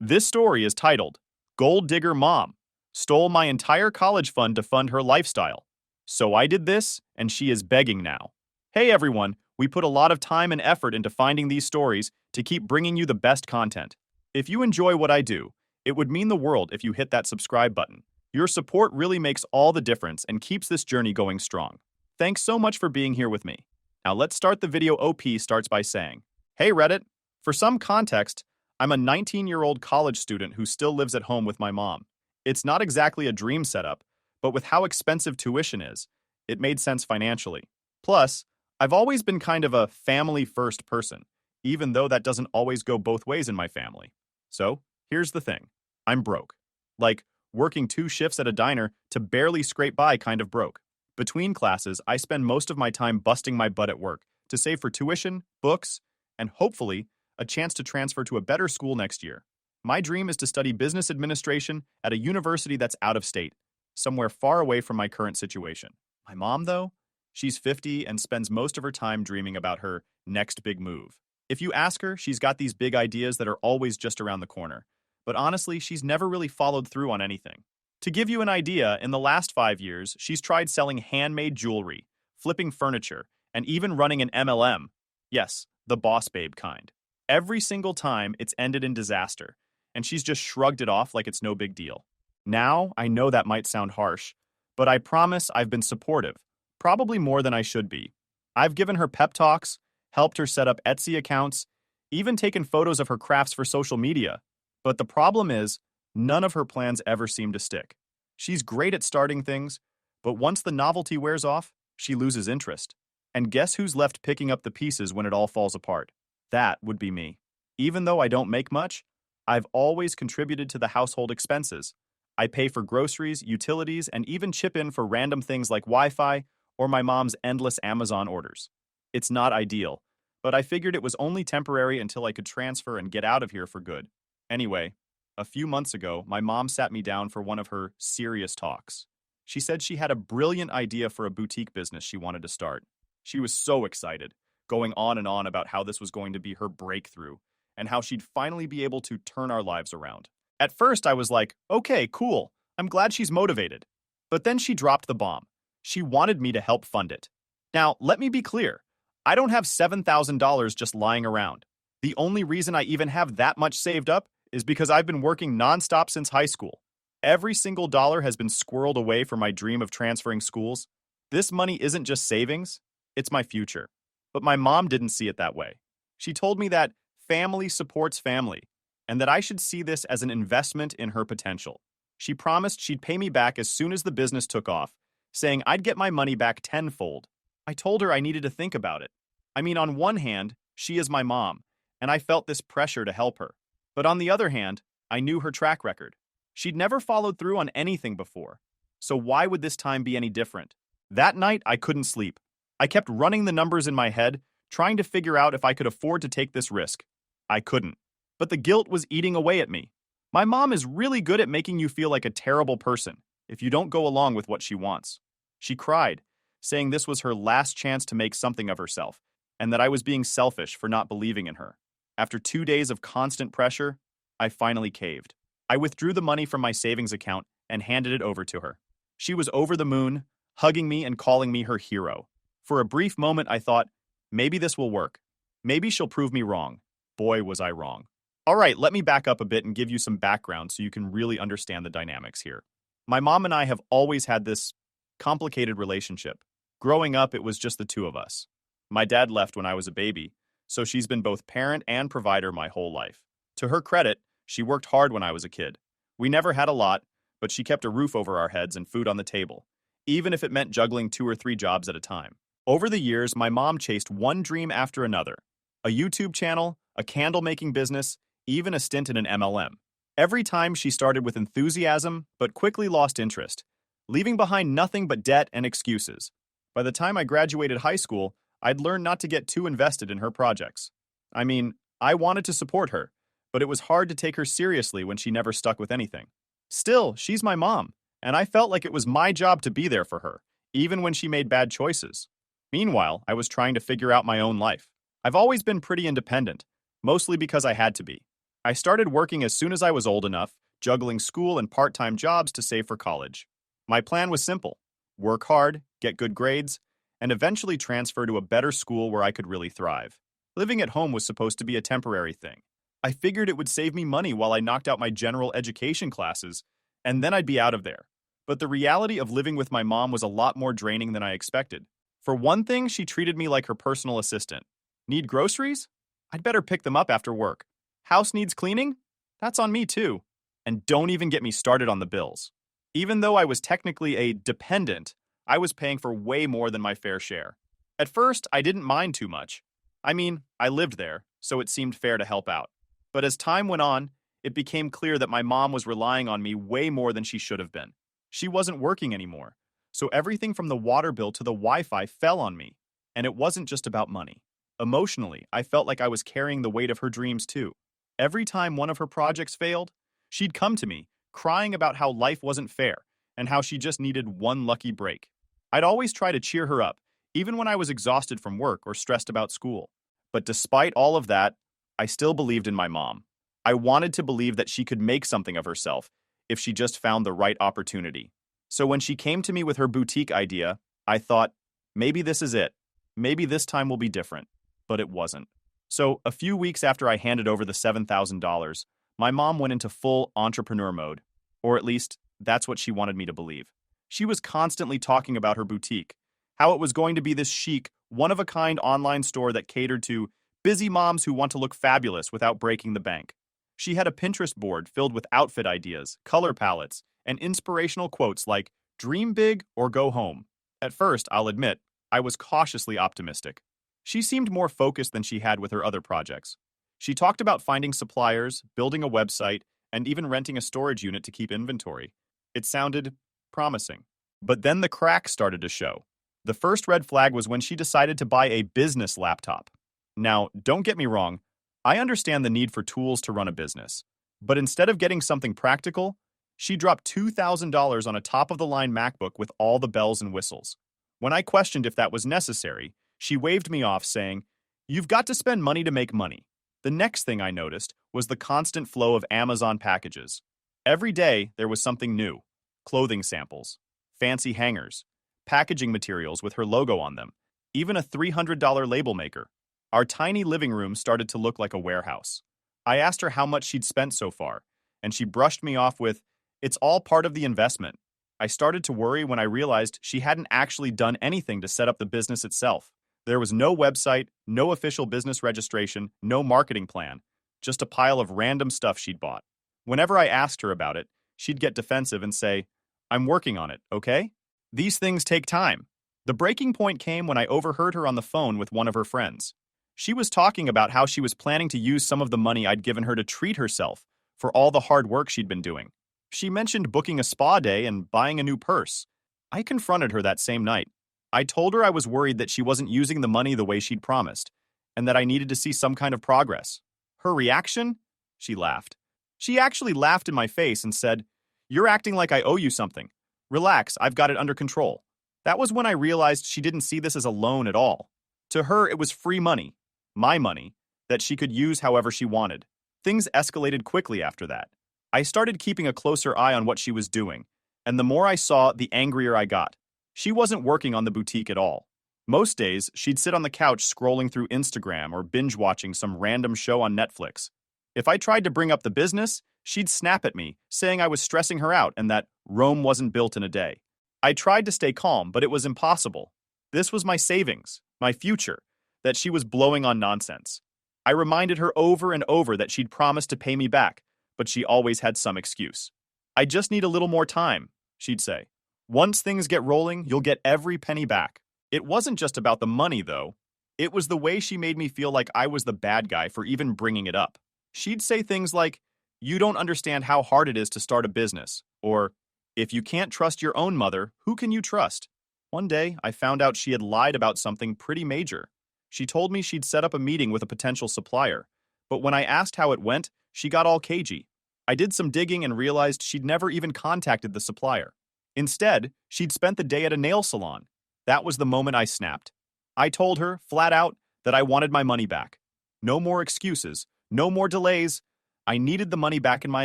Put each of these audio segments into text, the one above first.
This story is titled, Gold Digger Mom Stole My Entire College Fund to Fund Her Lifestyle. So I did this, and she is begging now. Hey everyone, we put a lot of time and effort into finding these stories to keep bringing you the best content. If you enjoy what I do, it would mean the world if you hit that subscribe button. Your support really makes all the difference and keeps this journey going strong. Thanks so much for being here with me. Now let's start the video. OP starts by saying, Hey Reddit, for some context, I'm a 19-year-old college student who still lives at home with my mom. It's not exactly a dream setup, but with how expensive tuition is, it made sense financially. Plus, I've always been kind of a family-first person, even though that doesn't always go both ways in my family. So, here's the thing. I'm broke. Like, working 2 shifts at a diner to barely scrape by kind of broke. Between classes, I spend most of my time busting my butt at work to save for tuition, books, and hopefully, a chance to transfer to a better school next year. My dream is to study business administration at a university that's out of state, somewhere far away from my current situation. My mom, though, she's 50 and spends most of her time dreaming about her next big move. If you ask her, she's got these big ideas that are always just around the corner. But honestly, she's never really followed through on anything. To give you an idea, in the last 5 years, she's tried selling handmade jewelry, flipping furniture, and even running an MLM. Yes, the boss babe kind. Every single time, it's ended in disaster, and she's just shrugged it off like it's no big deal. Now, I know that might sound harsh, but I promise I've been supportive, probably more than I should be. I've given her pep talks, helped her set up Etsy accounts, even taken photos of her crafts for social media. But the problem is, none of her plans ever seem to stick. She's great at starting things, but once the novelty wears off, she loses interest. And guess who's left picking up the pieces when it all falls apart? That would be me. Even though I don't make much, I've always contributed to the household expenses. I pay for groceries, utilities, and even chip in for random things like Wi-Fi or my mom's endless Amazon orders. It's not ideal, but I figured it was only temporary until I could transfer and get out of here for good. Anyway, a few months ago, my mom sat me down for one of her serious talks. She said she had a brilliant idea for a boutique business she wanted to start. She was so excited, going on and on about how this was going to be her breakthrough and how she'd finally be able to turn our lives around. At first, I was like, okay, cool. I'm glad she's motivated. But then she dropped the bomb. She wanted me to help fund it. Now, let me be clear. I don't have $7,000 just lying around. The only reason I even have that much saved up is because I've been working nonstop since high school. Every single dollar has been squirreled away for my dream of transferring schools. This money isn't just savings, it's my future. But my mom didn't see it that way. She told me that family supports family, and that I should see this as an investment in her potential. She promised she'd pay me back as soon as the business took off, saying I'd get my money back tenfold. I told her I needed to think about it. I mean, on one hand, she is my mom, and I felt this pressure to help her. But on the other hand, I knew her track record. She'd never followed through on anything before. So why would this time be any different? That night, I couldn't sleep. I kept running the numbers in my head, trying to figure out if I could afford to take this risk. I couldn't. But the guilt was eating away at me. My mom is really good at making you feel like a terrible person if you don't go along with what she wants. She cried, saying this was her last chance to make something of herself, and that I was being selfish for not believing in her. After 2 days of constant pressure, I finally caved. I withdrew the money from my savings account and handed it over to her. She was over the moon, hugging me and calling me her hero. For a brief moment, I thought, maybe this will work. Maybe she'll prove me wrong. Boy, was I wrong. All right, let me back up a bit and give you some background so you can really understand the dynamics here. My mom and I have always had this complicated relationship. Growing up, it was just the two of us. My dad left when I was a baby, so she's been both parent and provider my whole life. To her credit, she worked hard when I was a kid. We never had a lot, but she kept a roof over our heads and food on the table, even if it meant juggling 2 or 3 jobs at a time. Over the years, my mom chased one dream after another. A YouTube channel, a candle-making business, even a stint in an MLM. Every time she started with enthusiasm, but quickly lost interest, leaving behind nothing but debt and excuses. By the time I graduated high school, I'd learned not to get too invested in her projects. I mean, I wanted to support her, but it was hard to take her seriously when she never stuck with anything. Still, she's my mom, and I felt like it was my job to be there for her, even when she made bad choices. Meanwhile, I was trying to figure out my own life. I've always been pretty independent, mostly because I had to be. I started working as soon as I was old enough, juggling school and part-time jobs to save for college. My plan was simple: work hard, get good grades, and eventually transfer to a better school where I could really thrive. Living at home was supposed to be a temporary thing. I figured it would save me money while I knocked out my general education classes, and then I'd be out of there. But the reality of living with my mom was a lot more draining than I expected. For one thing, she treated me like her personal assistant. Need groceries? I'd better pick them up after work. House needs cleaning? That's on me too. And don't even get me started on the bills. Even though I was technically a dependent, I was paying for way more than my fair share. At first, I didn't mind too much. I mean, I lived there, so it seemed fair to help out. But as time went on, it became clear that my mom was relying on me way more than she should have been. She wasn't working anymore, so everything from the water bill to the Wi-Fi fell on me. And it wasn't just about money. Emotionally, I felt like I was carrying the weight of her dreams too. Every time one of her projects failed, she'd come to me, crying about how life wasn't fair and how she just needed one lucky break. I'd always try to cheer her up, even when I was exhausted from work or stressed about school. But despite all of that, I still believed in my mom. I wanted to believe that she could make something of herself if she just found the right opportunity. So when she came to me with her boutique idea, I thought, maybe this is it. Maybe this time will be different. But it wasn't. So a few weeks after I handed over the $7,000, my mom went into full entrepreneur mode. Or at least, that's what she wanted me to believe. She was constantly talking about her boutique, how it was going to be this chic, one-of-a-kind online store that catered to busy moms who want to look fabulous without breaking the bank. She had a Pinterest board filled with outfit ideas, color palettes, and inspirational quotes like, "Dream big or go home." At first, I'll admit, I was cautiously optimistic. She seemed more focused than she had with her other projects. She talked about finding suppliers, building a website, and even renting a storage unit to keep inventory. It sounded promising. But then the cracks started to show. The first red flag was when she decided to buy a business laptop. Now, don't get me wrong, I understand the need for tools to run a business. But instead of getting something practical, she dropped $2,000 on a top-of-the-line MacBook with all the bells and whistles. When I questioned if that was necessary, she waved me off, saying, "You've got to spend money to make money." The next thing I noticed was the constant flow of Amazon packages. Every day, there was something new. Clothing samples, fancy hangers, packaging materials with her logo on them, even a $300 label maker. Our tiny living room started to look like a warehouse. I asked her how much she'd spent so far, and she brushed me off with, "It's all part of the investment." I started to worry when I realized she hadn't actually done anything to set up the business itself. There was no website, no official business registration, no marketing plan, just a pile of random stuff she'd bought. Whenever I asked her about it, she'd get defensive and say, "I'm working on it, okay?" These things take time. The breaking point came when I overheard her on the phone with one of her friends. She was talking about how she was planning to use some of the money I'd given her to treat herself for all the hard work she'd been doing. She mentioned booking a spa day and buying a new purse. I confronted her that same night. I told her I was worried that she wasn't using the money the way she'd promised, and that I needed to see some kind of progress. Her reaction? She laughed. She actually laughed in my face and said, "You're acting like I owe you something. Relax, I've got it under control." That was when I realized she didn't see this as a loan at all. To her, it was free money, my money, that she could use however she wanted. Things escalated quickly after that. I started keeping a closer eye on what she was doing, and the more I saw, the angrier I got. She wasn't working on the boutique at all. Most days, she'd sit on the couch scrolling through Instagram or binge-watching some random show on Netflix. If I tried to bring up the business, she'd snap at me, saying I was stressing her out and that Rome wasn't built in a day. I tried to stay calm, but it was impossible. This was my savings, my future, that she was blowing on nonsense. I reminded her over and over that she'd promised to pay me back, but she always had some excuse. "I just need a little more time," she'd say. "Once things get rolling, you'll get every penny back." It wasn't just about the money, though. It was the way she made me feel like I was the bad guy for even bringing it up. She'd say things like, "You don't understand how hard it is to start a business," or, "If you can't trust your own mother, who can you trust?" One day, I found out she had lied about something pretty major. She told me she'd set up a meeting with a potential supplier, but when I asked how it went, she got all cagey. I did some digging and realized she'd never even contacted the supplier. Instead, she'd spent the day at a nail salon. That was the moment I snapped. I told her, flat out, that I wanted my money back. No more excuses, no more delays. I needed the money back in my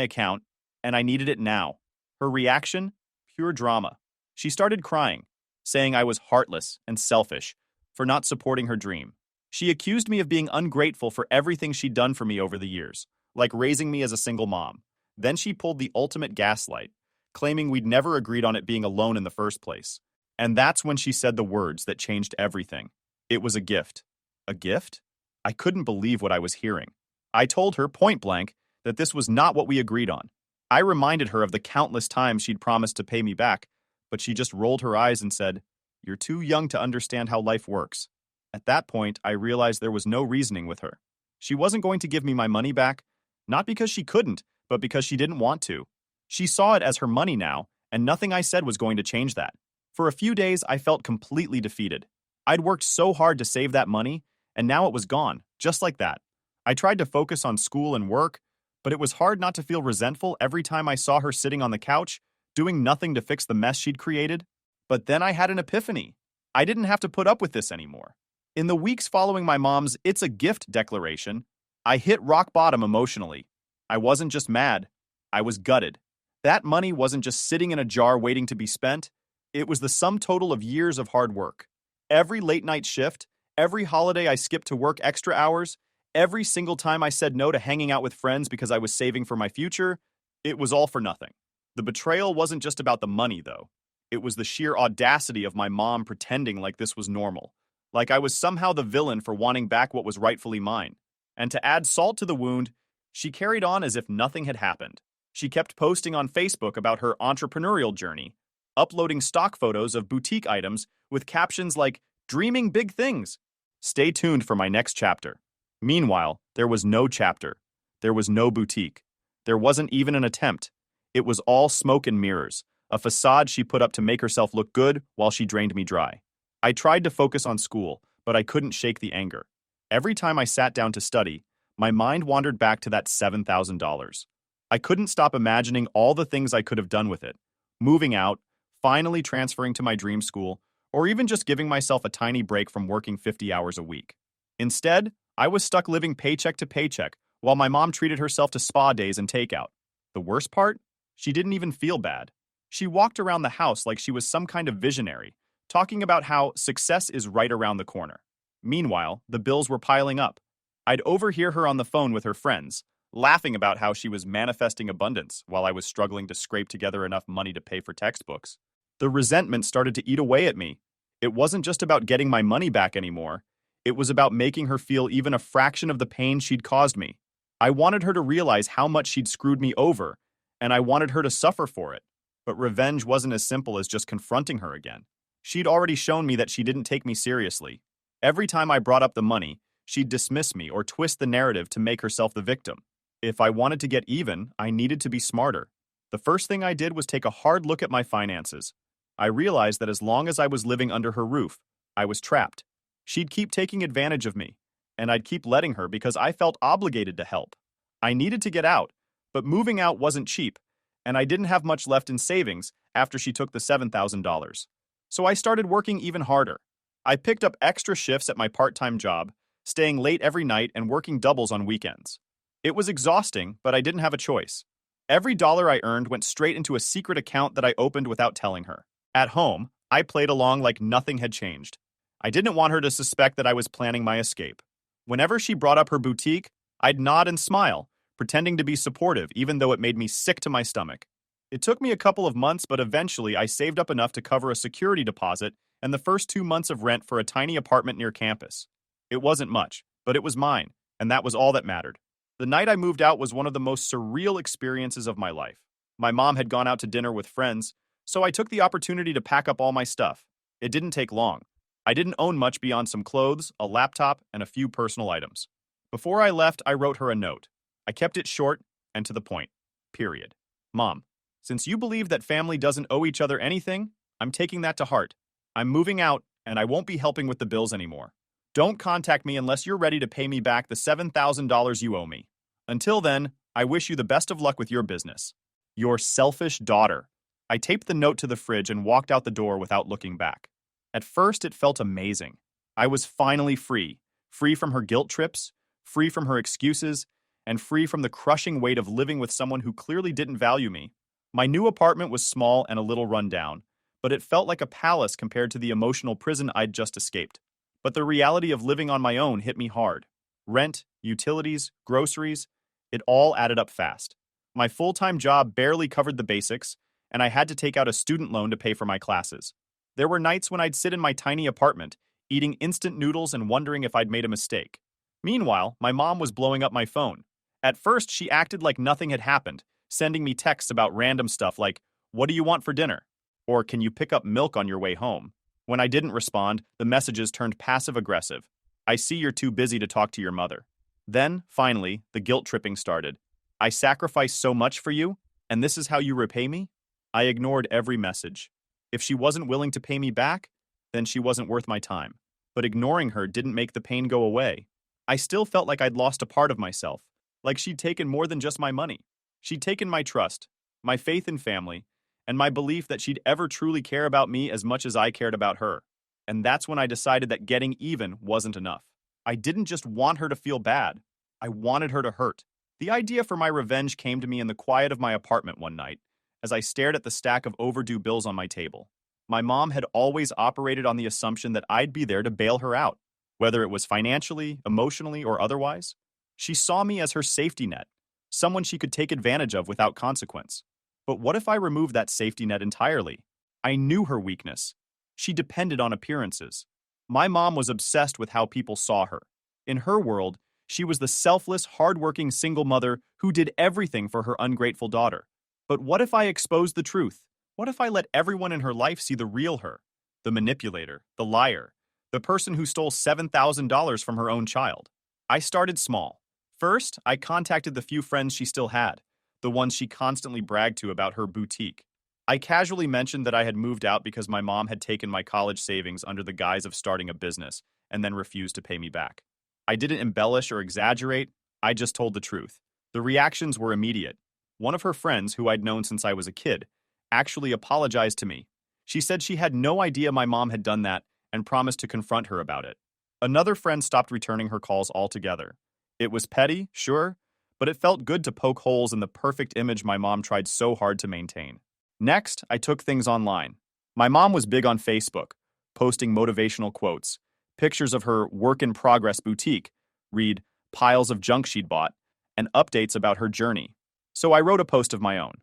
account, and I needed it now. Her reaction? Pure drama. She started crying, saying I was heartless and selfish for not supporting her dream. She accused me of being ungrateful for everything she'd done for me over the years, like raising me as a single mom. Then she pulled the ultimate gaslight, claiming we'd never agreed on it being a loan in the first place. And that's when she said the words that changed everything. It was a gift. A gift? I couldn't believe what I was hearing. I told her point blank that this was not what we agreed on. I reminded her of the countless times she'd promised to pay me back, but she just rolled her eyes and said, "You're too young to understand how life works." At that point, I realized there was no reasoning with her. She wasn't going to give me my money back, not because she couldn't, but because she didn't want to. She saw it as her money now, and nothing I said was going to change that. For a few days, I felt completely defeated. I'd worked so hard to save that money, and now it was gone, just like that. I tried to focus on school and work, but it was hard not to feel resentful every time I saw her sitting on the couch, doing nothing to fix the mess she'd created. But then I had an epiphany. I didn't have to put up with this anymore. In the weeks following my mom's "it's a gift" declaration, I hit rock bottom emotionally. I wasn't just mad, I was gutted. That money wasn't just sitting in a jar waiting to be spent, it was the sum total of years of hard work. Every late night shift, every holiday I skipped to work extra hours, every single time I said no to hanging out with friends because I was saving for my future, it was all for nothing. The betrayal wasn't just about the money, though. It was the sheer audacity of my mom pretending like this was normal, like I was somehow the villain for wanting back what was rightfully mine. And to add salt to the wound, she carried on as if nothing had happened. She kept posting on Facebook about her entrepreneurial journey, uploading stock photos of boutique items with captions like, "Dreaming big things." Stay tuned for my next chapter. Meanwhile, there was no chapter. There was no boutique. There wasn't even an attempt. It was all smoke and mirrors, a facade she put up to make herself look good while she drained me dry. I tried to focus on school, but I couldn't shake the anger. Every time I sat down to study, my mind wandered back to that $7,000. I couldn't stop imagining all the things I could have done with it. Moving out, finally transferring to my dream school, or even just giving myself a tiny break from working 50 hours a week. Instead, I was stuck living paycheck to paycheck while my mom treated herself to spa days and takeout. The worst part? She didn't even feel bad. She walked around the house like she was some kind of visionary, talking about how success is right around the corner. Meanwhile, the bills were piling up. I'd overhear her on the phone with her friends, laughing about how she was manifesting abundance while I was struggling to scrape together enough money to pay for textbooks. The resentment started to eat away at me. It wasn't just about getting my money back anymore. It was about making her feel even a fraction of the pain she'd caused me. I wanted her to realize how much she'd screwed me over, and I wanted her to suffer for it. But revenge wasn't as simple as just confronting her again. She'd already shown me that she didn't take me seriously. Every time I brought up the money, she'd dismiss me or twist the narrative to make herself the victim. If I wanted to get even, I needed to be smarter. The first thing I did was take a hard look at my finances. I realized that as long as I was living under her roof, I was trapped. She'd keep taking advantage of me, and I'd keep letting her because I felt obligated to help. I needed to get out, but moving out wasn't cheap, and I didn't have much left in savings after she took the $7,000. So I started working even harder. I picked up extra shifts at my part-time job, staying late every night and working doubles on weekends. It was exhausting, but I didn't have a choice. Every dollar I earned went straight into a secret account that I opened without telling her. At home, I played along like nothing had changed. I didn't want her to suspect that I was planning my escape. Whenever she brought up her boutique, I'd nod and smile, pretending to be supportive even though it made me sick to my stomach. It took me a couple of months, but eventually I saved up enough to cover a security deposit and the first 2 months of rent for a tiny apartment near campus. It wasn't much, but it was mine, and that was all that mattered. The night I moved out was one of the most surreal experiences of my life. My mom had gone out to dinner with friends, so I took the opportunity to pack up all my stuff. It didn't take long. I didn't own much beyond some clothes, a laptop, and a few personal items. Before I left, I wrote her a note. I kept it short and to the point. Period. Mom, since you believe that family doesn't owe each other anything, I'm taking that to heart. I'm moving out, and I won't be helping with the bills anymore. Don't contact me unless you're ready to pay me back the $7,000 you owe me. Until then, I wish you the best of luck with your business. Your selfish daughter. I taped the note to the fridge and walked out the door without looking back. At first, it felt amazing. I was finally free. Free from her guilt trips, free from her excuses, and free from the crushing weight of living with someone who clearly didn't value me. My new apartment was small and a little run down, but it felt like a palace compared to the emotional prison I'd just escaped. But the reality of living on my own hit me hard. Rent, utilities, groceries, it all added up fast. My full-time job barely covered the basics, and I had to take out a student loan to pay for my classes. There were nights when I'd sit in my tiny apartment, eating instant noodles and wondering if I'd made a mistake. Meanwhile, my mom was blowing up my phone. At first, she acted like nothing had happened, sending me texts about random stuff like, "What do you want for dinner?" Or, "Can you pick up milk on your way home?" When I didn't respond, the messages turned passive-aggressive. "I see you're too busy to talk to your mother." Then, finally, the guilt-tripping started. "I sacrificed so much for you, and this is how you repay me?" I ignored every message. If she wasn't willing to pay me back, then she wasn't worth my time. But ignoring her didn't make the pain go away. I still felt like I'd lost a part of myself, like she'd taken more than just my money. She'd taken my trust, my faith in family, and my belief that she'd ever truly care about me as much as I cared about her. And that's when I decided that getting even wasn't enough. I didn't just want her to feel bad. I wanted her to hurt. The idea for my revenge came to me in the quiet of my apartment one night, as I stared at the stack of overdue bills on my table. My mom had always operated on the assumption that I'd be there to bail her out, whether it was financially, emotionally, or otherwise. She saw me as her safety net, someone she could take advantage of without consequence. But what if I removed that safety net entirely? I knew her weakness. She depended on appearances. My mom was obsessed with how people saw her. In her world, she was the selfless, hardworking single mother who did everything for her ungrateful daughter. But what if I exposed the truth? What if I let everyone in her life see the real her? The manipulator, the liar, the person who stole $7,000 from her own child. I started small. First, I contacted the few friends she still had, the ones she constantly bragged to about her boutique. I casually mentioned that I had moved out because my mom had taken my college savings under the guise of starting a business and then refused to pay me back. I didn't embellish or exaggerate, I just told the truth. The reactions were immediate. One of her friends, who I'd known since I was a kid, actually apologized to me. She said she had no idea my mom had done that and promised to confront her about it. Another friend stopped returning her calls altogether. It was petty, sure, but it felt good to poke holes in the perfect image my mom tried so hard to maintain. Next, I took things online. My mom was big on Facebook, posting motivational quotes, pictures of her work-in-progress boutique, read piles of junk she'd bought, and updates about her journey. So I wrote a post of my own.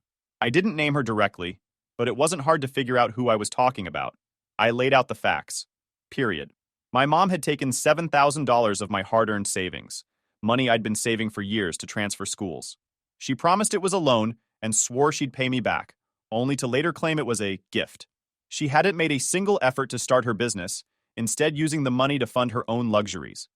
I didn't name her directly, but it wasn't hard to figure out who I was talking about. I laid out the facts. Period. My mom had taken $7,000 of my hard-earned savings, money I'd been saving for years to transfer schools. She promised it was a loan and swore she'd pay me back, only to later claim it was a gift. She hadn't made a single effort to start her business, instead using the money to fund her own luxuries.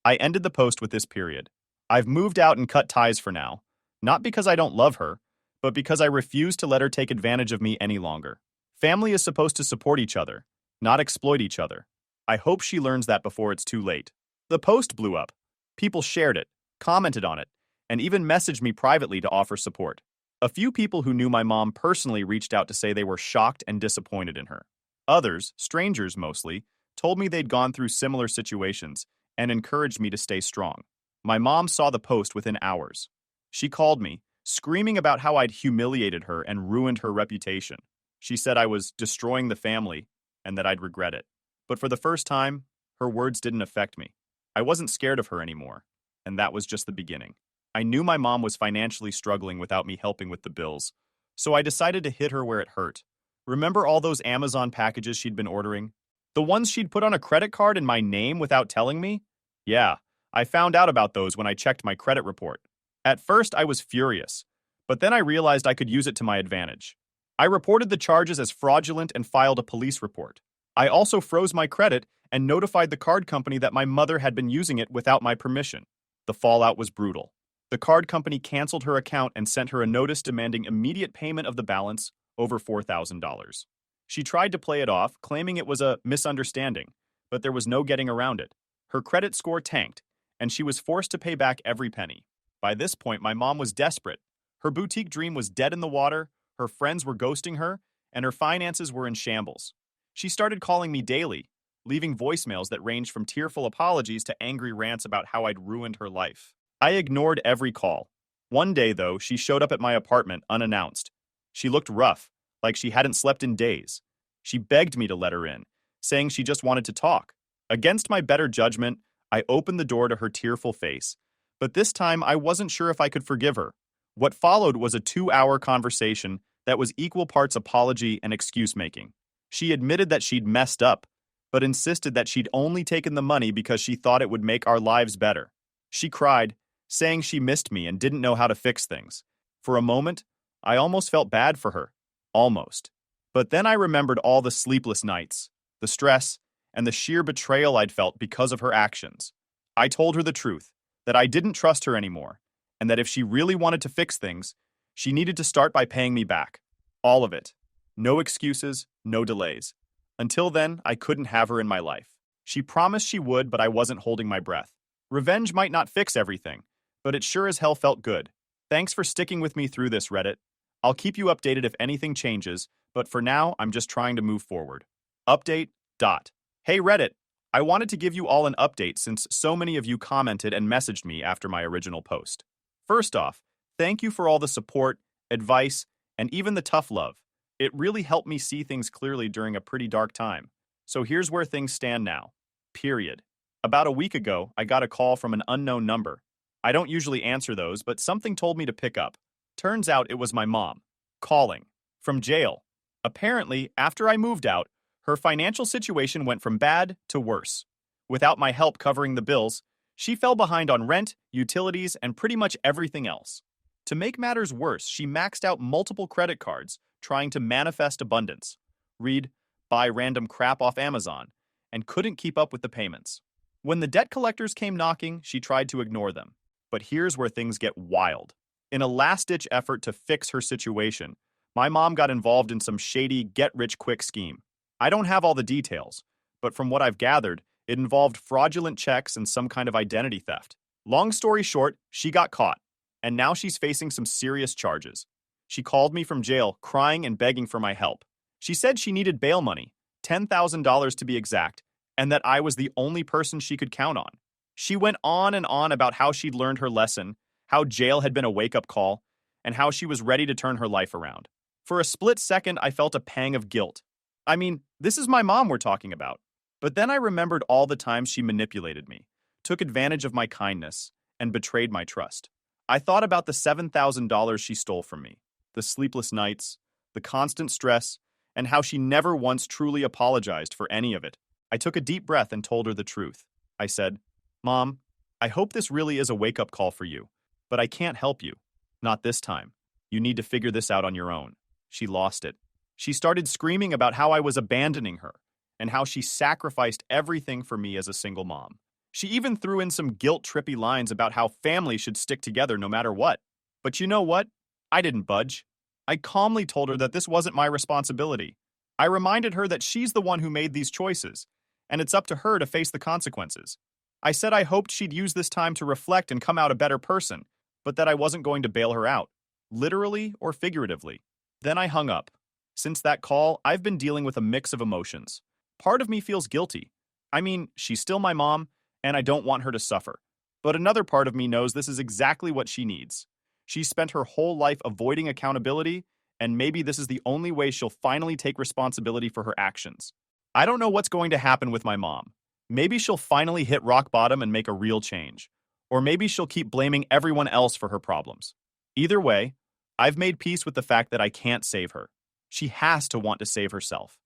I ended the post with this period. I've moved out and cut ties for now, not because I don't love her, but because I refuse to let her take advantage of me any longer. Family is supposed to support each other, not exploit each other. I hope she learns that before it's too late. The post blew up. People shared it, commented on it, and even messaged me privately to offer support. A few people who knew my mom personally reached out to say they were shocked and disappointed in her. Others, strangers mostly, told me they'd gone through similar situations and encouraged me to stay strong. My mom saw the post within hours. She called me, screaming about how I'd humiliated her and ruined her reputation. She said I was destroying the family and that I'd regret it. But for the first time, her words didn't affect me. I wasn't scared of her anymore, and that was just the beginning. I knew my mom was financially struggling without me helping with the bills, so I decided to hit her where it hurt. Remember all those Amazon packages she'd been ordering? The ones she'd put on a credit card in my name without telling me? Yeah, I found out about those when I checked my credit report. At first, I was furious, but then I realized I could use it to my advantage. I reported the charges as fraudulent and filed a police report. I also froze my credit and notified the card company that my mother had been using it without my permission. The fallout was brutal. The card company canceled her account and sent her a notice demanding immediate payment of the balance, over $4,000. She tried to play it off, claiming it was a misunderstanding, but there was no getting around it. Her credit score tanked, and she was forced to pay back every penny. By this point, my mom was desperate. Her boutique dream was dead in the water, her friends were ghosting her, and her finances were in shambles. She started calling me daily, leaving voicemails that ranged from tearful apologies to angry rants about how I'd ruined her life. I ignored every call. One day, though, she showed up at my apartment unannounced. She looked rough, like she hadn't slept in days. She begged me to let her in, saying she just wanted to talk. Against my better judgment, I opened the door to her tearful face. But this time, I wasn't sure if I could forgive her. What followed was a 2-hour conversation that was equal parts apology and excuse-making. She admitted that she'd messed up, but insisted that she'd only taken the money because she thought it would make our lives better. She cried, saying she missed me and didn't know how to fix things. For a moment, I almost felt bad for her. Almost. But then I remembered all the sleepless nights, the stress, and the sheer betrayal I'd felt because of her actions. I told her the truth, that I didn't trust her anymore, and that if she really wanted to fix things, she needed to start by paying me back. All of it. No excuses, no delays. Until then, I couldn't have her in my life. She promised she would, but I wasn't holding my breath. Revenge might not fix everything, but it sure as hell felt good. Thanks for sticking with me through this, Reddit. I'll keep you updated if anything changes, but for now, I'm just trying to move forward. Update. Dot. Hey Reddit, I wanted to give you all an update since so many of you commented and messaged me after my original post. First off, thank you for all the support, advice, and even the tough love. It really helped me see things clearly during a pretty dark time. So here's where things stand now. Period. About a week ago, I got a call from an unknown number. I don't usually answer those, but something told me to pick up. Turns out it was my mom. Calling. From jail. Apparently, after I moved out, her financial situation went from bad to worse. Without my help covering the bills, she fell behind on rent, utilities, and pretty much everything else. To make matters worse, she maxed out multiple credit cards, trying to manifest abundance. Read, buy random crap off Amazon, and couldn't keep up with the payments. When the debt collectors came knocking, she tried to ignore them. But here's where things get wild. In a last-ditch effort to fix her situation, my mom got involved in some shady get-rich-quick scheme. I don't have all the details, but from what I've gathered, it involved fraudulent checks and some kind of identity theft. Long story short, she got caught, and now she's facing some serious charges. She called me from jail, crying and begging for my help. She said she needed bail money, $10,000 to be exact, and that I was the only person she could count on. She went on and on about how she'd learned her lesson, how jail had been a wake-up call, and how she was ready to turn her life around. For a split second, I felt a pang of guilt. I mean, this is my mom we're talking about. But then I remembered all the times she manipulated me, took advantage of my kindness, and betrayed my trust. I thought about the $7,000 she stole from me, the sleepless nights, the constant stress, and how she never once truly apologized for any of it. I took a deep breath and told her the truth. I said, Mom, I hope this really is a wake-up call for you, but I can't help you. Not this time. You need to figure this out on your own. She lost it. She started screaming about how I was abandoning her and how she sacrificed everything for me as a single mom. She even threw in some guilt-trippy lines about how family should stick together no matter what. But you know what? I didn't budge. I calmly told her that this wasn't my responsibility. I reminded her that she's the one who made these choices, and it's up to her to face the consequences. I said I hoped she'd use this time to reflect and come out a better person, but that I wasn't going to bail her out, literally or figuratively. Then I hung up. Since that call, I've been dealing with a mix of emotions. Part of me feels guilty. I mean, she's still my mom, and I don't want her to suffer. But another part of me knows this is exactly what she needs. She's spent her whole life avoiding accountability, and maybe this is the only way she'll finally take responsibility for her actions. I don't know what's going to happen with my mom. Maybe she'll finally hit rock bottom and make a real change. Or maybe she'll keep blaming everyone else for her problems. Either way, I've made peace with the fact that I can't save her. She has to want to save herself.